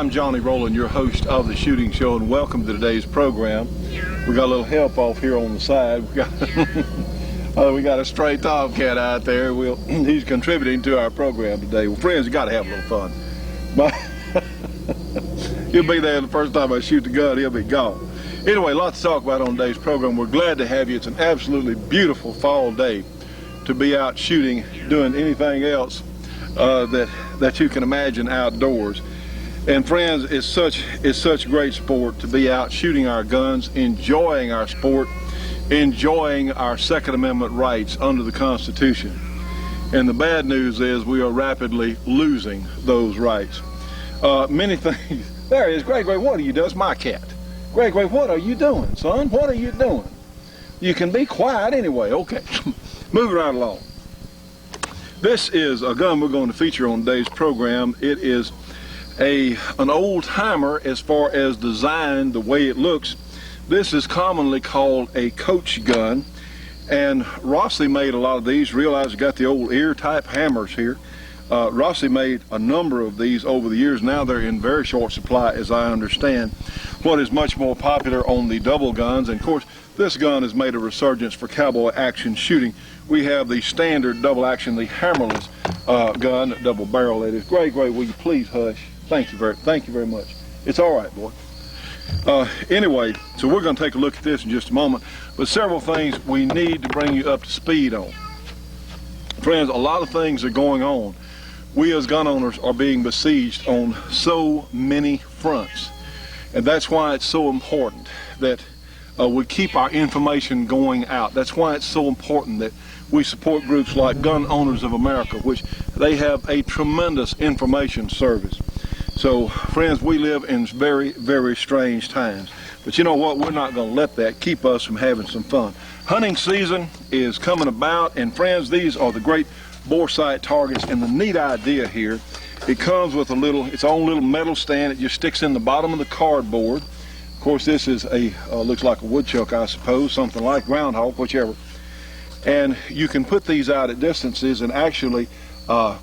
I'm Johnny Rowland, your host of the Shooting Show, and welcome to today's program. We got a little help off here on the side. We got a stray tomcat out there. He's contributing to our program today. Well, friends, you got to have a little fun. But he'll be there the first time I shoot the gun. He'll be gone. Anyway, lots to talk about on today's program. We're glad to have you. It's an absolutely beautiful fall day to be out shooting, doing anything else that you can imagine outdoors. And friends, it's such great sport to be out shooting our guns, enjoying our sport, enjoying our Second Amendment rights under the Constitution. And the bad news is we are rapidly losing those rights. Many things. There he is. Greg, what are you doing? It's my cat. Greg, what are you doing, son? What are you doing? You can be quiet anyway. Okay. Moving right along. This is a gun we're going to feature on today's program. It is an old timer as far as design, the way it looks. This is commonly called a coach gun, and Rossi made a lot of these. Realize you got the old ear type hammers here. Rossi made a number of these over the years. Now they're in very short supply, as I understand. What is much more popular on the double guns, and of course this gun has made a resurgence for cowboy action shooting. We have the standard double action, the hammerless gun, double barrel that is. Greg, will you please hush? Thank you very much. It's all right, boy. Anyway, so we're going to take a look at this in just a moment, but several things we need to bring you up to speed on. Friends, a lot of things are going on. We as gun owners are being besieged on so many fronts, and that's why it's so important that we keep our information going out. That's why it's so important that we support groups like Gun Owners of America, which they have a tremendous information service. So, friends, we live in very, very strange times. But you know what? We're not going to let that keep us from having some fun. Hunting season is coming about, and friends, these are the great bore sight targets. And the neat idea here, it comes with its own little metal stand. It just sticks in the bottom of the cardboard. Of course, this is looks like a woodchuck, I suppose, something like groundhog, whichever. And you can put these out at distances and actually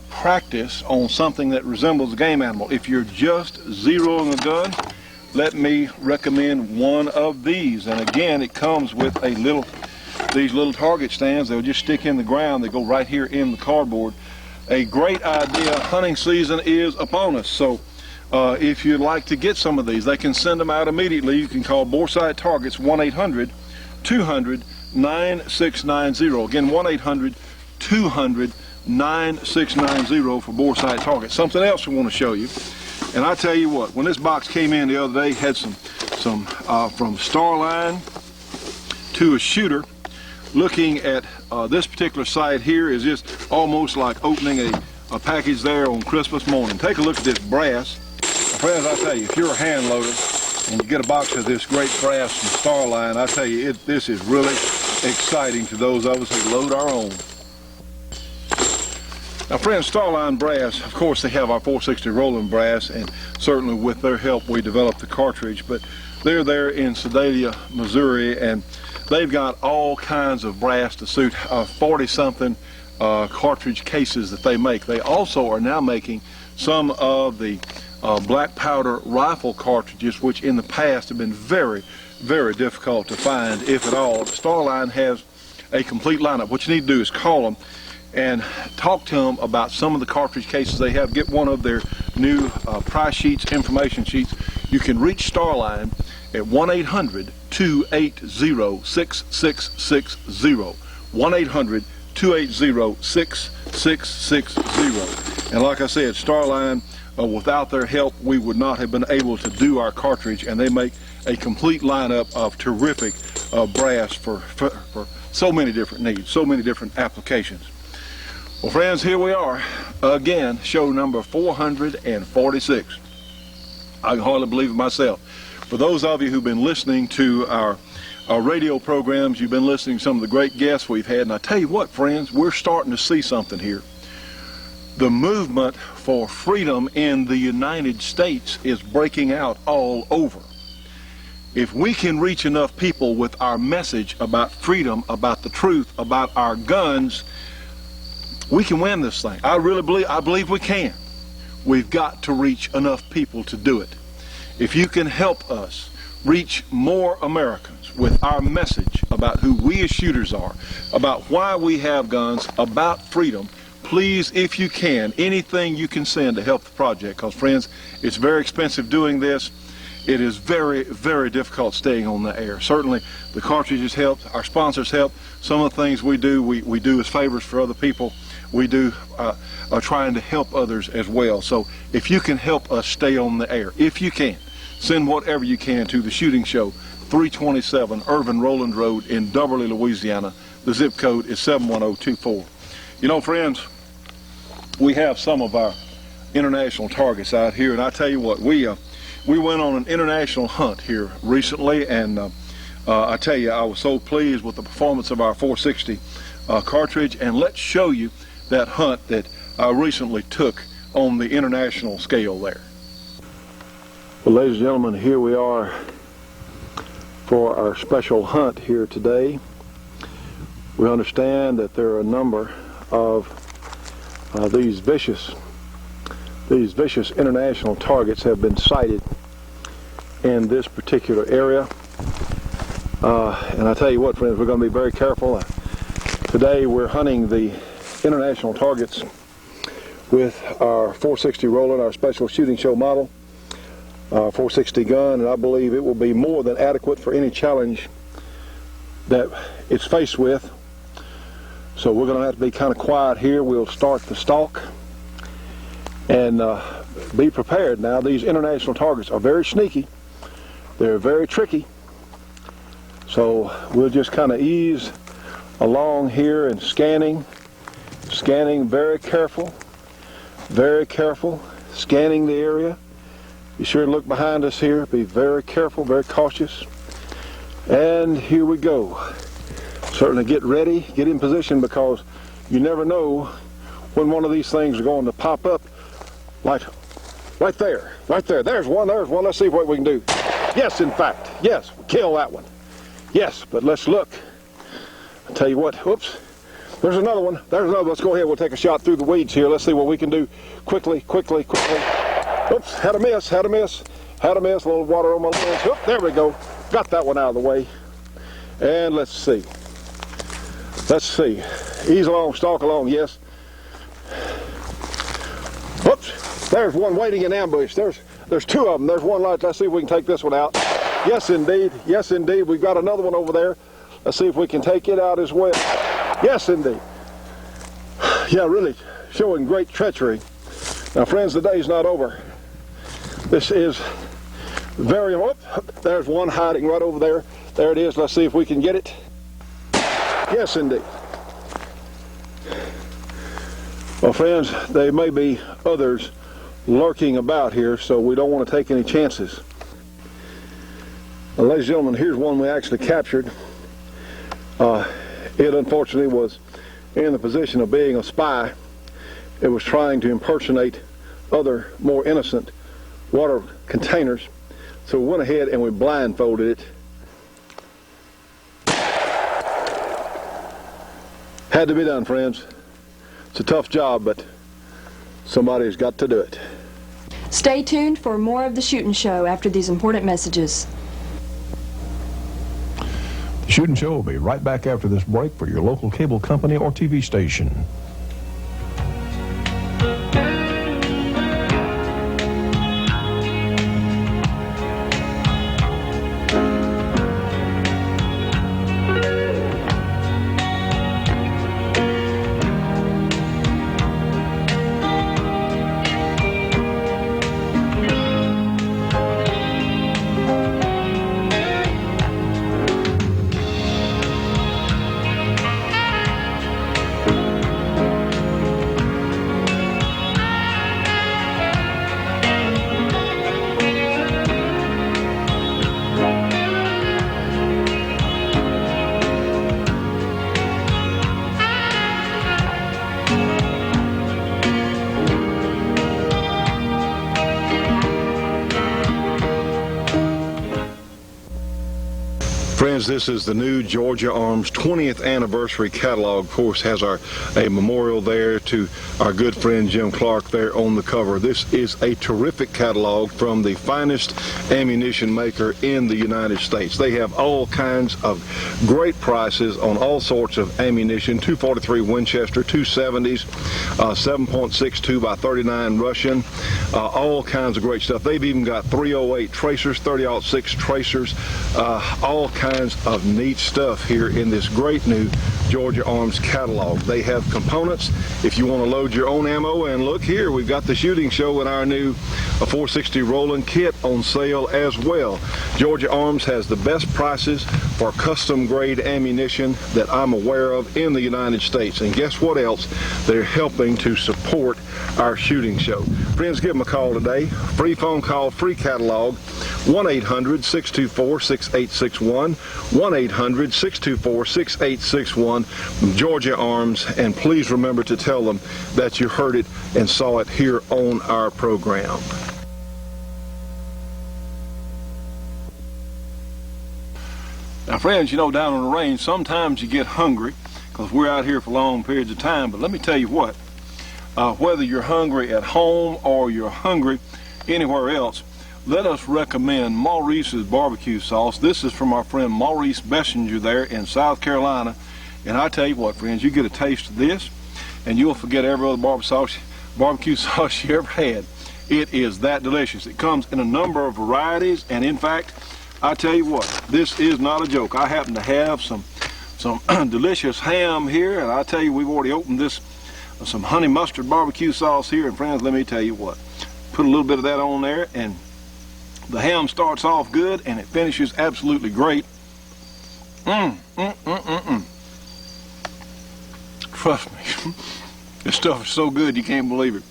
practice on something that resembles a game animal. If you're just zeroing a gun, let me recommend one of these. And again, it comes with these little target stands. They'll just stick in the ground. They go right here in the cardboard. A great idea. Hunting season is upon us. So if you'd like to get some of these, they can send them out immediately. You can call Bore Sight Targets 1-800-200-9690. Again, 1-800-200-9690 for Bore Sight Targets. Something else we want to show you. And I tell you what, when this box came in the other day, had some from Starline to a shooter. Looking at this particular site here is just almost like opening a package there on Christmas morning. Take a look at this brass. Friends, I tell you, if you're a hand loader and you get a box of this great brass from Starline, I tell you, this is really exciting to those of us who load our own. Now, friends, Starline brass, of course, they have our 460 Rowland brass, and certainly with their help we developed the cartridge, but they're there in Sedalia, Missouri, and they've got all kinds of brass to suit 40-something cartridge cases that they make. They also are now making some of the black powder rifle cartridges, which in the past have been very, very difficult to find, if at all. Starline has a complete lineup. What you need to do is call them and talk to them about some of the cartridge cases they have. Get one of their new price sheets, information sheets. You can reach Starline at 1-800-280-6660. 1-800-280-6660. And like I said, Starline, without their help, we would not have been able to do our cartridge, and they make a complete lineup of terrific brass for so many different needs, so many different applications. Well, friends, here we are again, show number 446. I can hardly believe it myself. For those of you who've been listening to our radio programs, you've been listening to some of the great guests we've had, and I tell you what, friends, we're starting to see something here. The movement for freedom in the United States is breaking out all over. If we can reach enough people with our message about freedom, about the truth, about our guns, we can win this thing. I believe we can. we've got to reach enough people to do it. If you can help us reach more Americans with our message about who we as shooters are, about why we have guns, about freedom, please, if you can, anything you can send to help the project, because friends, it's very expensive doing this. It is very, very difficult staying on the air. Certainly the cartridges help, our sponsors help. Some of the things we do as favors for other people. We do are trying to help others as well. So if you can help us stay on the air, if you can, send whatever you can to the Shooting Show, 327 Irvin Rowland Road in Dubberly, Louisiana. The zip code is 71024. You know, friends, we have some of our international targets out here, and I tell you what, we went on an international hunt here recently, and I tell you, I was so pleased with the performance of our 460 cartridge, and let's show you that hunt that I recently took on the international scale there. Well, ladies and gentlemen, here we are for our special hunt here today. We understand that there are a number of these vicious international targets have been sighted in this particular area. And I tell you what, friends, we're going to be very careful. Today we're hunting the international targets with our 460 Rowland, our special Shooting Show model, 460 gun, and I believe it will be more than adequate for any challenge that it's faced with. So we're going to have to be kind of quiet here. We'll start the stalk and be prepared. Now, these international targets are very sneaky. They're very tricky. So we'll just kind of ease along here and scanning very careful, scanning the area. Be sure to look behind us here. Be very careful, very cautious. And here we go. Certainly get ready, get in position, because you never know when one of these things are going to pop up. Like right there. There's one. Let's see what we can do. Yes, in fact. Yes, kill that one. Yes, but let's look. I'll tell you what. Whoops. There's another one. Let's go ahead. We'll take a shot through the weeds here. Let's see what we can do quickly. Oops, had a miss. A little water on my lens. Oop, there we go. Got that one out of the way. And let's see. Ease along, stalk along, yes. Oops, there's one waiting in ambush. There's two of them. There's one light. Let's see if we can take this one out. Yes, indeed. We've got another one over there. Let's see if we can take it out as well. Yes, indeed. Yeah, really showing great treachery. Now, friends, the day's not over. This is very... Oh, there's one hiding right over there. There it is. Let's see if we can get it. Yes, indeed. Well, friends, there may be others lurking about here, so we don't want to take any chances. Well, ladies and gentlemen, here's one we actually captured. It unfortunately was in the position of being a spy. It was trying to impersonate other more innocent water containers. So we went ahead and we blindfolded it. Had to be done, friends. It's a tough job, but somebody's got to do it. Stay tuned for more of the Shootin' Show after these important messages. The Shootin' Show will be right back after this break for your local cable company or TV station. Friends, this is the new Georgia Arms 20th anniversary catalog. Of course, has a memorial there to our good friend Jim Clark there on the cover. This is a terrific catalog from the finest ammunition maker in the United States. They have all kinds of great prices on all sorts of ammunition: 243 Winchester, 270s, 7.62 by 39 Russian, all kinds of great stuff. They've even got 308 tracers, 30-06 tracers, all kinds of neat stuff here in this great new Georgia Arms catalog. They have components if you want to load your own ammo, and look here, we've got the shooting show and our new 460 Rowland kit on sale as well. Georgia Arms has the best prices for custom grade ammunition that I'm aware of in the United States, and guess what else? They're helping to support our shooting show. Friends, give them a call today. Free phone call, free catalog, 1-800-624-6861, 1-800-624-6861 from Georgia Arms, and please remember to tell them that you heard it and saw it here on our program. Now friends, you know, down on the range, sometimes you get hungry because we're out here for long periods of time, but let me tell you what, whether you're hungry at home or you're hungry anywhere else, let us recommend Maurice's barbecue sauce. This is from our friend Maurice Bessinger there in South Carolina. And I tell you what, friends, you get a taste of this and you'll forget every other barbecue sauce you ever had. It is that delicious. It comes in a number of varieties, and in fact, I tell you what, this is not a joke. I happen to have some delicious ham here, and I tell you, we've already opened this some honey mustard barbecue sauce here, and friends, let me tell you what, put a little bit of that on there, and the ham starts off good and it finishes absolutely great. Trust me, this stuff is so good you can't believe it.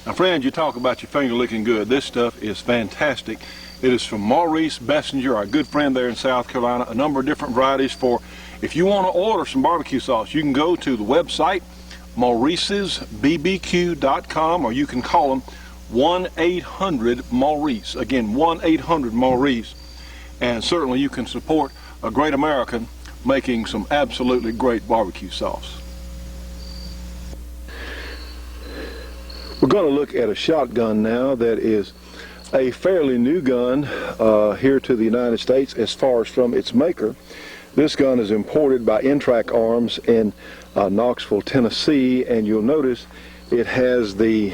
Now friends, you talk about your finger looking good. This stuff is fantastic. It is from Maurice Bessinger, our good friend there in South Carolina. A number of different varieties for, if you want to order some barbecue sauce, you can go to the website mauricesbbq.com, or you can call them 1-800-MAURICE. Again, 1-800-MAURICE. And certainly you can support a great American making some absolutely great barbecue sauce. We're going to look at a shotgun now that is a fairly new gun here to the United States as far as from its maker. This gun is imported by N-Track Arms in Knoxville, Tennessee, and you'll notice it has the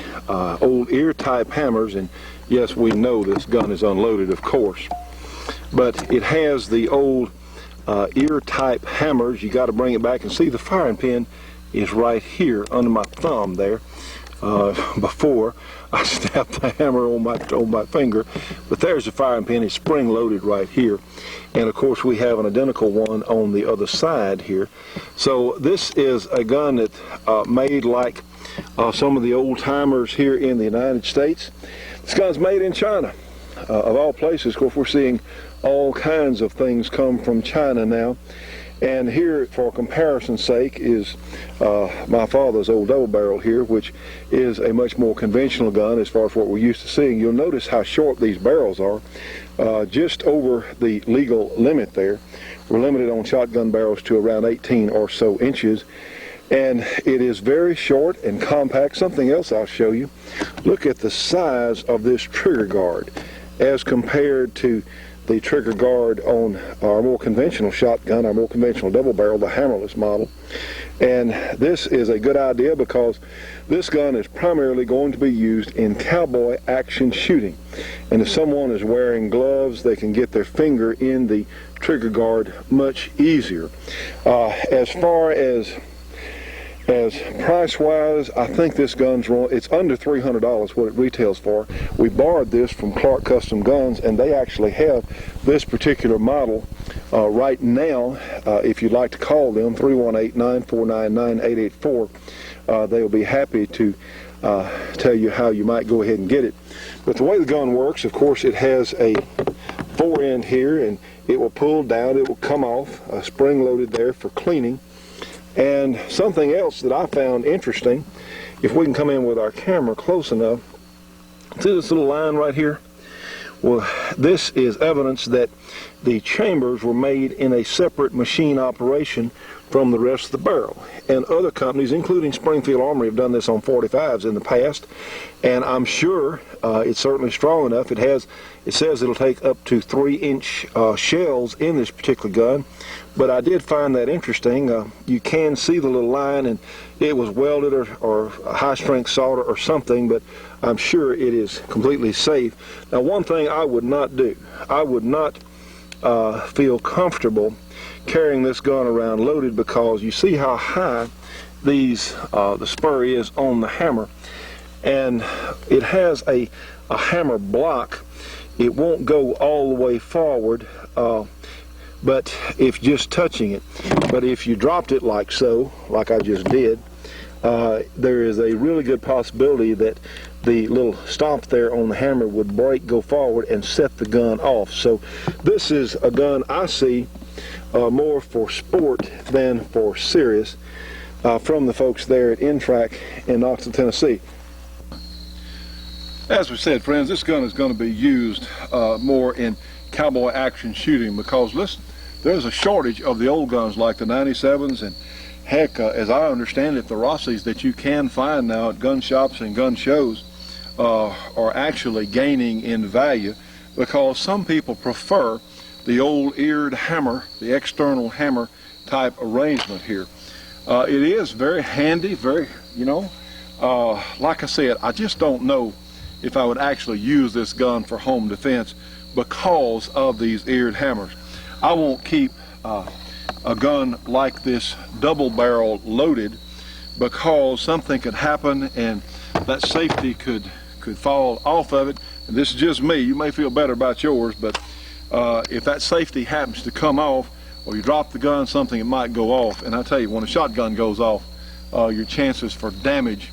old ear type hammers, and yes, we know this gun is unloaded, of course, but it has the old ear type hammers. You got to bring it back and see the firing pin is right here under my thumb there. Before I snapped the hammer on my finger, but there's the firing pin. It's spring loaded right here, and of course we have an identical one on the other side here. So this is a gun that made like some of the old timers here in the United States. This gun's made in China, of all places. Of course, we're seeing all kinds of things come from China now. And here, for comparison's sake, is my father's old double barrel here, which is a much more conventional gun as far as what we're used to seeing. You'll notice how short these barrels are, just over the legal limit there. We're limited on shotgun barrels to around 18 or so inches. And it is very short and compact. Something else I'll show you. Look at the size of this trigger guard as compared to the trigger guard on our more conventional shotgun, our more conventional double barrel, the hammerless model. And this is a good idea because this gun is primarily going to be used in cowboy action shooting. And if someone is wearing gloves, they can get their finger in the trigger guard much easier. As far as price-wise, I think this gun's wrong. It's under $300 what it retails for. We borrowed this from Clark Custom Guns, and they actually have this particular model right now. If you'd like to call them, 318-949-9884, they'll be happy to tell you how you might go ahead and get it. But the way the gun works, of course, it has a fore-end here, and it will pull down, it will come off, spring-loaded there for cleaning. And something else that I found interesting, if we can come in with our camera close enough, see this little line right here? Well, this is evidence that the chambers were made in a separate machine operation from the rest of the barrel. And other companies, including Springfield Armory, have done this on 45s in the past, and I'm sure it's certainly strong enough. It says it'll take up to 3-inch shells in this particular gun, but I did find that interesting. You can see the little line, and it was welded or high-strength solder or something, but I'm sure it is completely safe. Now, one thing I would not do, I would not feel comfortable carrying this gun around loaded, because you see how high the spur is on the hammer, and it has a hammer block. It won't go all the way forward, but if just touching it. But if you dropped it like so, like I just did, there is a really good possibility that the little stomp there on the hammer would break, go forward, and set the gun off. So this is a gun I see more for sport than for serious, from the folks there at N-Track in Knoxville, Tennessee. As we said, friends, this gun is going to be used more in cowboy action shooting, because listen, there's a shortage of the old guns like the 97s, and heck, as I understand it, the Rossies that you can find now at gun shops and gun shows are actually gaining in value, because some people prefer the old eared hammer, the external hammer type arrangement here. It is very handy, very, like I said, I just don't know if I would actually use this gun for home defense because of these eared hammers. I won't keep a gun like this double barrel loaded, because something could happen and that safety could fall off of it. And this is just me. You may feel better about yours, but if that safety happens to come off, or you drop the gun, something, it might go off. And I tell you, when a shotgun goes off, your chances for damage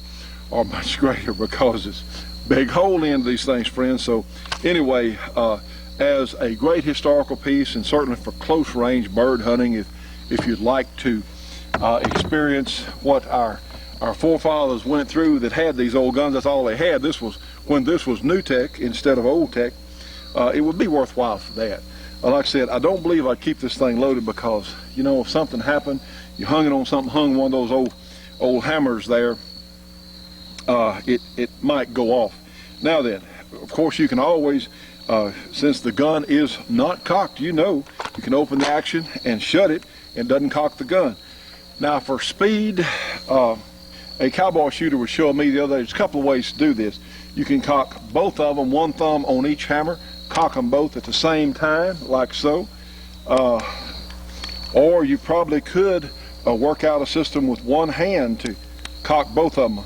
are much greater, because it's big hole into these things, friends. So anyway, as a great historical piece, and certainly for close range bird hunting, if you'd like to experience what our forefathers went through that had these old guns, that's all they had. This was when this was new tech instead of old tech. It would be worthwhile for that. Like I said, I don't believe I'd keep this thing loaded, because if something happened, you hung it on something, hung one of those old hammers there, it might go off. Now then, of course, you can always, since the gun is not cocked, you can open the action and shut it, and it doesn't cock the gun. Now for speed, a cowboy shooter was showing me the other day, there's a couple of ways to do this. You can cock both of them, one thumb on each hammer, cock them both at the same time, like so. Or you probably could work out a system with one hand to cock both of them.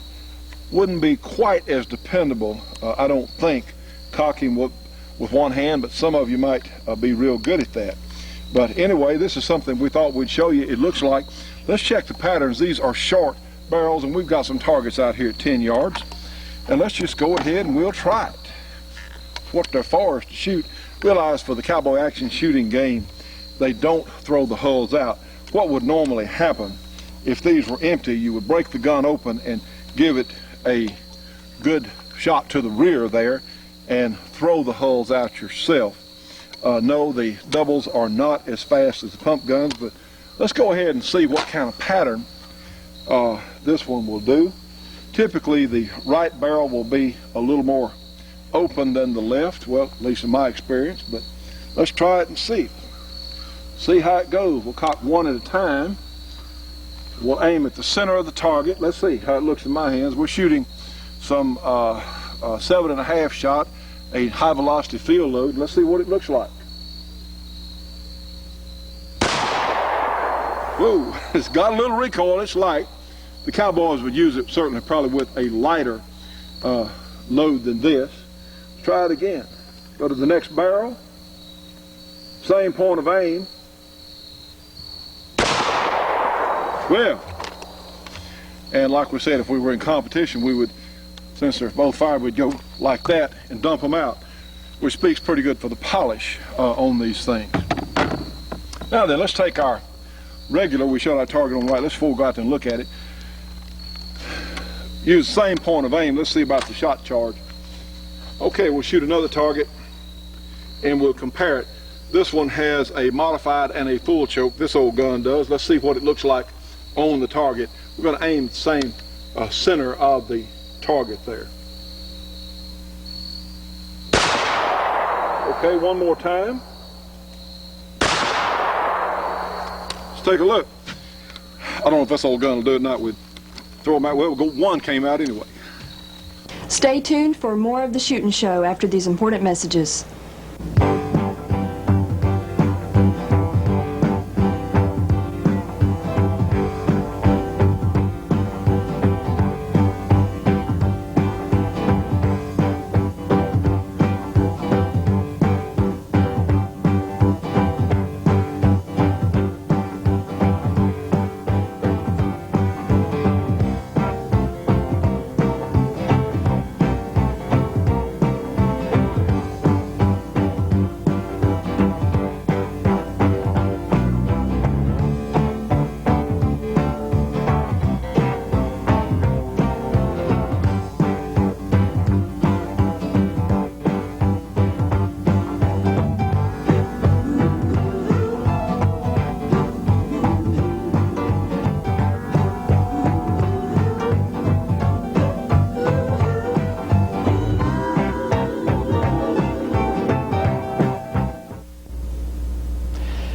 Wouldn't be quite as dependable, I don't think, cocking with one hand, but some of you might be real good at that. But anyway, this is something we thought we'd show you. It looks like, let's check the patterns. These are short barrels, and we've got some targets out here at 10 yards. And let's just go ahead and we'll try it. What they're for is to shoot. Realize for the cowboy action shooting game, they don't throw the hulls out. What would normally happen if these were empty, you would break the gun open and give it a good shot to the rear there and throw the hulls out yourself. No, the doubles are not as fast as the pump guns, but let's go ahead and see what kind of pattern this one will do. Typically the right barrel will be a little more open than the left, well, at least in my experience, but let's try it and see how it goes. We'll cock one at a time. We'll aim at the center of the target. Let's see how it looks in my hands. We're shooting some 7.5 shot, a high velocity field load. Let's see what it looks like. Whoa, it's got a little recoil. It's light. The cowboys would use it certainly probably with a lighter load than this. Let's try it again. Go to the next barrel. Same point of aim. Well, and like we said, if we were in competition, we would, since they're both fired, we'd go like that and dump them out, which speaks pretty good for the polish on these things. Now then, let's take our regular, we shot our target on the right. Let's go out there and look at it. Use the same point of aim. Let's see about the shot charge. Okay, we'll shoot another target and we'll compare it. This one has a modified and a full choke. This old gun does. Let's see what it looks like on the target. We're going to aim the same center of the target there. Okay, one more time. Let's take a look. I don't know if this old gun will do it or not. We'd throw them out. Well, one came out anyway. Stay tuned for more of the Shootin' Show after these important messages.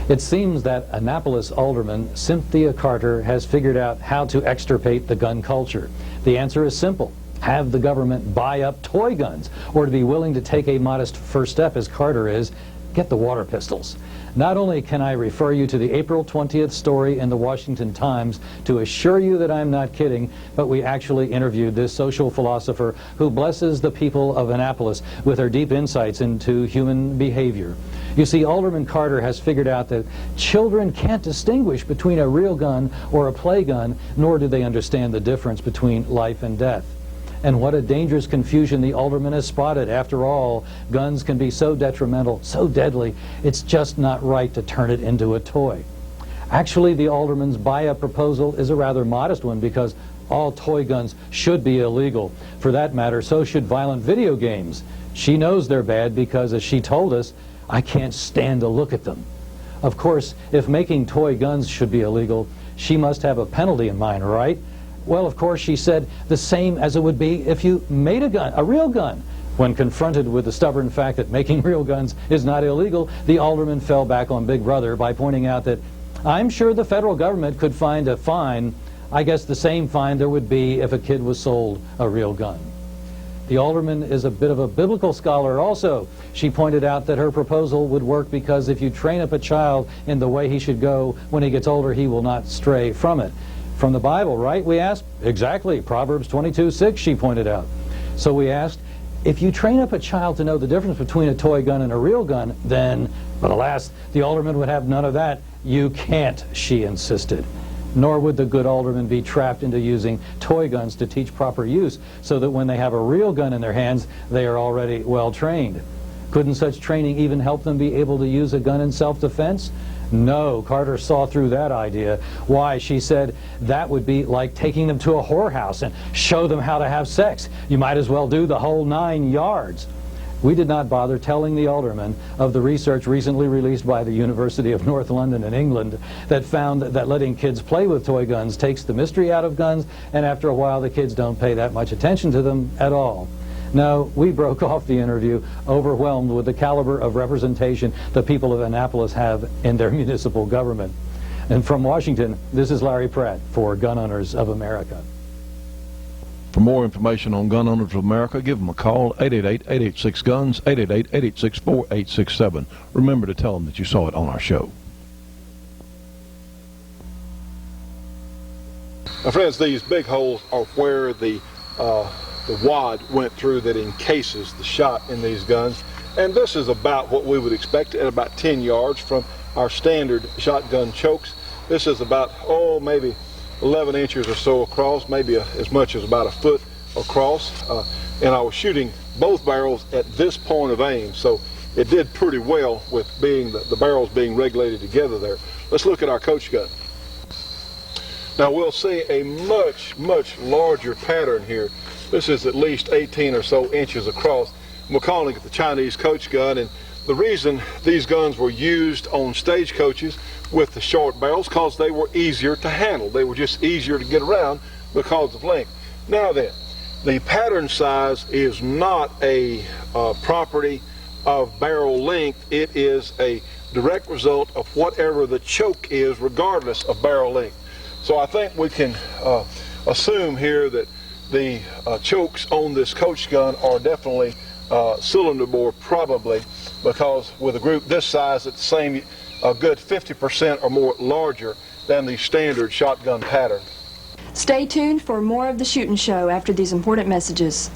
It seems that Annapolis Alderman Cynthia Carter has figured out how to extirpate the gun culture. The answer is simple. Have the government buy up toy guns, or to be willing to take a modest first step, as Carter is, get the water pistols. Not only can I refer you to the April 20th story in the Washington Times to assure you that I'm not kidding, but we actually interviewed this social philosopher who blesses the people of Annapolis with her deep insights into human behavior. You see, Alderman Carter has figured out that children can't distinguish between a real gun or a play gun, nor do they understand the difference between life and death. And what a dangerous confusion the alderman has spotted. After all, guns can be so detrimental, so deadly, it's just not right to turn it into a toy. Actually, the alderman's buy-up proposal is a rather modest one, because all toy guns should be illegal. For that matter, so should violent video games. She knows they're bad because, as she told us, I can't stand to look at them. Of course, if making toy guns should be illegal, she must have a penalty in mind, right? Well, of course, she said the same as it would be if you made a gun, a real gun. When confronted with the stubborn fact that making real guns is not illegal, the alderman fell back on Big Brother by pointing out that I'm sure the federal government could find a fine, I guess the same fine there would be if a kid was sold a real gun. The alderman is a bit of a biblical scholar also. She pointed out that her proposal would work because if you train up a child in the way he should go, when he gets older, he will not stray from it. From the Bible, right? We asked. Exactly. Proverbs 22:6, she pointed out. So we asked, if you train up a child to know the difference between a toy gun and a real gun, then, but alas, the alderman would have none of that. You can't, she insisted. Nor would the good alderman be trapped into using toy guns to teach proper use, so that when they have a real gun in their hands, they are already well trained. Couldn't such training even help them be able to use a gun in self-defense? No, Carter saw through that idea. Why, she said, that would be like taking them to a whorehouse and show them how to have sex. You might as well do the whole 9 yards. We did not bother telling the alderman of the research recently released by the University of North London in England that found that letting kids play with toy guns takes the mystery out of guns, and after a while the kids don't pay that much attention to them at all. No, we broke off the interview overwhelmed with the caliber of representation the people of Annapolis have in their municipal government. And from Washington, this is Larry Pratt for Gun Owners of America. For more information on Gun Owners of America, give them a call, 888-886-GUNS, 888-864-8667. Remember to tell them that you saw it on our show. Now, friends, these big holes are where the wad went through that encases the shot in these guns, and this is about what we would expect at about 10 yards from our standard shotgun chokes. This is about, maybe 11 inches or so across, maybe as much as about a foot across, and I was shooting both barrels at this point of aim, so it did pretty well with being the barrels being regulated together there. Let's look at our coach gun. Now we'll see a much, much larger pattern here. This is at least 18 or so inches across. We're calling it the Chinese coach gun, and the reason these guns were used on stagecoaches with the short barrels, because they were easier to handle. They were just easier to get around because of length. Now then, the pattern size is not a property of barrel length. It is a direct result of whatever the choke is, regardless of barrel length. So I think we can assume here that the chokes on this coach gun are definitely cylinder bore, probably, because with a group this size, it's the same, a good 50% or more larger than the standard shotgun pattern. Stay tuned for more of the Shootin' Show after these important messages.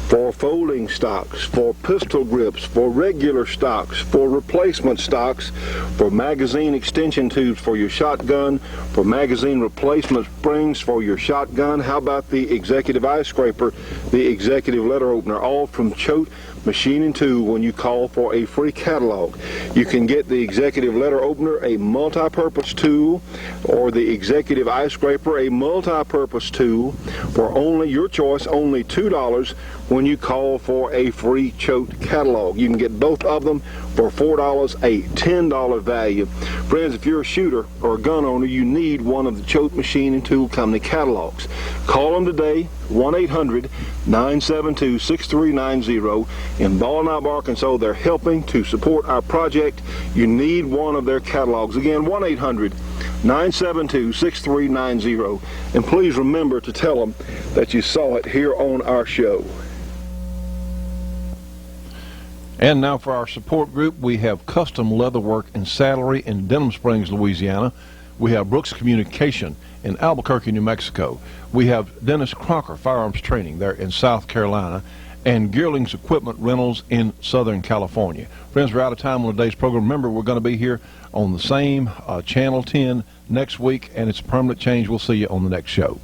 For folding stocks, for pistol grips, for regular stocks, for replacement stocks, for magazine extension tubes for your shotgun, for magazine replacement springs for your shotgun. How about the executive eye scraper, the executive letter opener, all from Choate Machine and Tool when you call for a free catalog. You can get the executive letter opener, a multi-purpose tool, or the executive eye scraper, a multi-purpose tool, for only your choice, only $2 when you call for a free Choate catalog. You can get both of them for $4, a $10 value. Friends, if you're a shooter or a gun owner, you need one of the Choate Machine and Tool Company catalogs. Call them today, 1-800-972-6390 in Ball Knob, Arkansas. They're helping to support our project. You need one of their catalogs. Again, 1-800-972-6390. And please remember to tell them that you saw it here on our show. And now for our support group, we have Custom Leatherwork and Saddlery in Denham Springs, Louisiana. We have Brooks Communication in Albuquerque, New Mexico. We have Dennis Crocker Firearms Training there in South Carolina, and Gearlings Equipment Rentals in Southern California. Friends, we're out of time on today's program. Remember, we're going to be here on the same Channel 10 next week, and it's a permanent change. We'll see you on the next show.